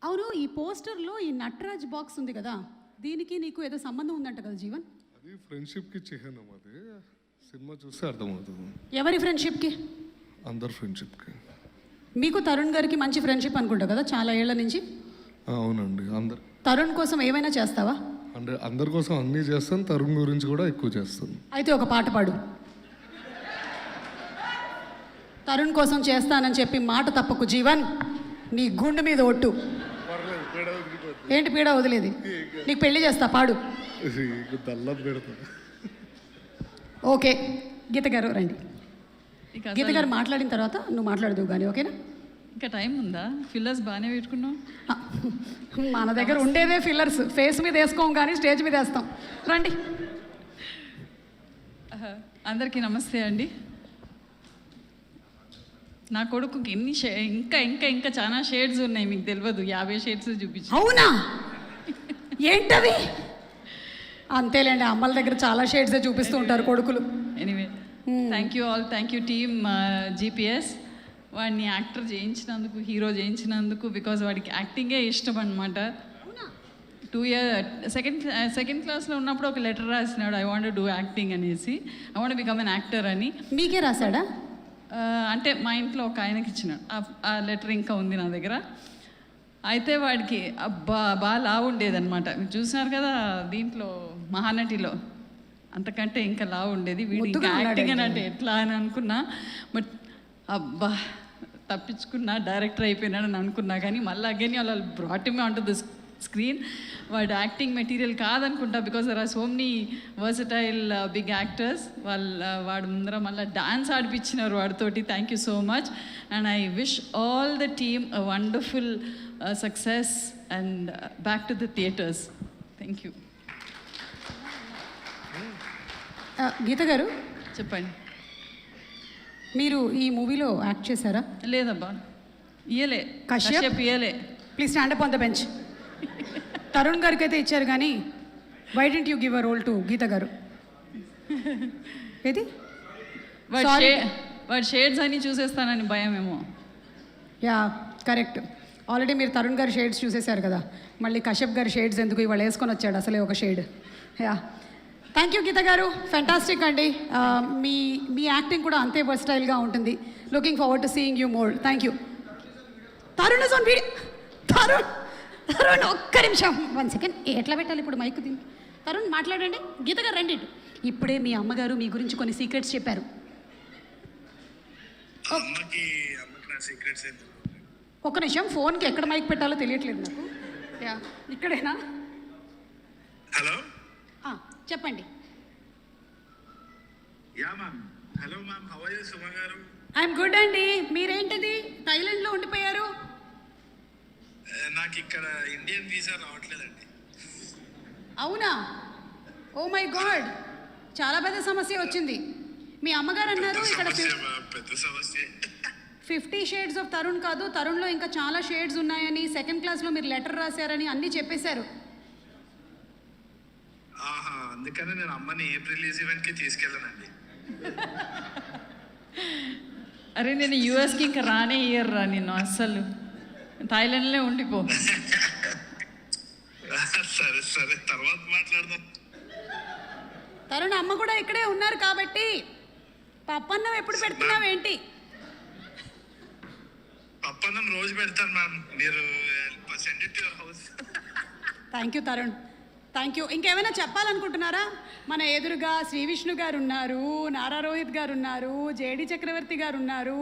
అవును, ఈ పోస్టర్లో ఈ నటరాజ్ బాక్స్ ఉంది కదా, దీనికి నీకు ఏదో సంబంధం ఉందంట కదా జీవన్? అది ఫ్రెండ్షిప్కి చిహ్నం. అది సినిమా చూస్తే అర్థమవుతుంది. ఎవరి ఫ్రెండ్షిప్కి? అందరు ఫ్రెండ్షిప్కి. మీకు తరుణ్ గారికి మంచి ఫ్రెండ్షిప్ అనుకుంటా కదా చాలా ఏళ్ల నుంచి? అవునండి. అందరు తరుణ్ కోసం ఏమైనా చేస్తావా? అంటే అందరి కోసం అన్నీ చేస్తాను, తరుణ్ గురించి కూడా ఎక్కువ చేస్తాను. అయితే ఒక పాట పాడు. తరుణ్ కోసం చేస్తానని చెప్పి మాట తప్పకు జీవన్, నీ గుండె మీద ఒట్టు. ఏంటి పీడ వదిలేది? నీకు పెళ్లి చేస్తా, పాడు. ఓకే, గీత గారు రండి. గీత గారు మాట్లాడిన తర్వాత నువ్వు మాట్లాడదు కానీ, ఓకేనా? ఇంకా టైం ఉందా? ఫిల్లర్స్ బాగానే పెట్టుకున్నావు. మన దగ్గర ఉండేదే ఫిల్లర్స్. ఫేస్ మీద వేసుకోం కానీ స్టేజ్ మీద వేస్తాం. రండి. అందరికీ నమస్తే అండి. నా కొడుకుకి ఎన్ని ఇంకా ఇంకా ఇంకా చాలా షేడ్స్ ఉన్నాయి, మీకు తెలియదు. 50 షేడ్స్ చూపించు. అవునా? ఏంటవి? అంతేలేండి, అమ్మల దగ్గర చాలా షేడ్సే చూపిస్తూ ఉంటారు కొడుకులు. Anyway, thank you all. Thank you team GPS. వాడిని యాక్టర్ చేయించినందుకు, హీరో చేయించినందుకు. బికాజ్ వాడికి యాక్టింగే ఇష్టం అనమాట. 2 years సెకండ్ క్లాస్లో ఉన్నప్పుడు ఒక లెటర్ రాసినాడు, ఐ వాంట్ డూ యాక్టింగ్ అనేసి. I want become an actor అని. మీకే రాశాడా? అంటే మా ఇంట్లో ఒక ఆయనకి ఇచ్చినాడు. ఆ లెటర్ ఇంకా ఉంది నా దగ్గర. అయితే వాడికి బాగా లావు ఉండేదన్నమాట. మీరు చూసినారు కదా దీంట్లో మహానటిలో, అంతకంటే ఇంకా లావు ఉండేది. వీడు ఇంకా యాక్టింగ్ అని అంటే ఎట్లా అని అనుకున్నా. బట్ అబ్బా తప్పించుకున్నా, డైరెక్టర్ అయిపోయినాడు అని అనుకున్నా. కానీ మళ్ళీ అగైన్ అలా brought me on to the screen. వాడు యాక్టింగ్ మెటీరియల్ కాదనుకుంటా, because there are so many versatile big actors. వాడు ముందర మళ్ళీ డాన్స్ ఆడిపించినారు వాడితోటి. Thank you so much. And I wish all the team a wonderful success and back to the theatres. Thank you. Geetha గారు చెప్పండి. మీరు ఈ మూవీలో యాక్ట్ చేశారా? లేదబ్బా, ఇయ్యలే. కశ్యప్ ఇయ్యలే. Please stand up on the bench. Tarun గారికి అయితే ఇచ్చారు కానీ why didn't you give a role to Geetha garu? ఏది? వాడు షేడ్స్ అని చూసేస్తానని భయం ఏమో. Yeah correct. ఆల్రెడీ మీరు తరుణ్ గారి షేడ్స్ చూసేశారు కదా, మళ్ళీ కశ్యప్ గారి షేడ్స్ ఎందుకు? ఇవాళ వేసుకొని వచ్చాడు అసలే ఒక shade. Yeah, thank you Geetha గారు, ఫెంటాస్టిక్ అండి. మీ యాక్టింగ్ కూడా అంతే వర్స్టైల్గా ఉంటుంది. Looking forward to seeing you more. Thank you. Tarun is on video. Tarun ఒక్క నిమిషం, 1 సెకండ్. ఎట్లా పెట్టాలి ఇప్పుడు మైక్ దీన్ని? తరుణ్ మాట్లాడండి. గీత గారు రండి. ఇప్పుడే మీ అమ్మగారు మీ గురించి కొన్ని సీక్రెట్స్ చెప్పారు. ఒక్క నిమిషం, ఫోన్కి ఎక్కడ మైక్ పెట్టాలో తెలియట్లేదు నాకు. యా, ఇక్కడేనా? హలో, చెప్పండి. Yeah ma'am. Hello ma'am, how are you Suma garu? I'm good అండి. మీరేంటిది థాయిలాండ్లో ఉండిపోయారు? నాకు ఇక్కడ ఇండియన్ వీసా రావట్లేదండి. అవునా? ఓ మై గాడ్, చాలా పెద్ద సమస్య వచ్చింది. మీ అమ్మగారు అన్నారు ఇక్కడ పెద్ద సమస్య. 50 షేడ్స్ ఆఫ్ తరుణ్ కాదు, తరుణ్లో ఇంకా చాలా షేడ్స్ ఉన్నాయని, సెకండ్ క్లాస్లో మీరు లెటర్ రాశారని అన్నీ చెప్పేశారు. ఆహా, అందుకని నేను అమ్మని ఏప్రిల్ ఈవెంట్కి తీసుకెళ్ళానండి. అరే, నేను యూఎస్కి ఇంకా రానే ఇయ్యర్రా నిన్ను అస్సలు. థాయిలాండ్లో ఉండిపో. సరే సరే, తర్వాత మాట్లాడదాం. తరుణ్ అమ్మ కూడా ఇక్కడే ఉన్నారు కాబట్టి పప్పన్నం ఎప్పుడు పెడుతున్నావు ఏంటి? పప్పన్నం రోజు పెడతాను మ్యామ్, మీరు send it to your house. Thank you Tarun, thank you. ఇంకేమైనా చెప్పాలనుకుంటున్నారా? మన ఎదురుగా శ్రీ విష్ణు గారు ఉన్నారు, నారా రోహిత్ గారు ఉన్నారు, జేడి చక్రవర్తి గారు ఉన్నారు.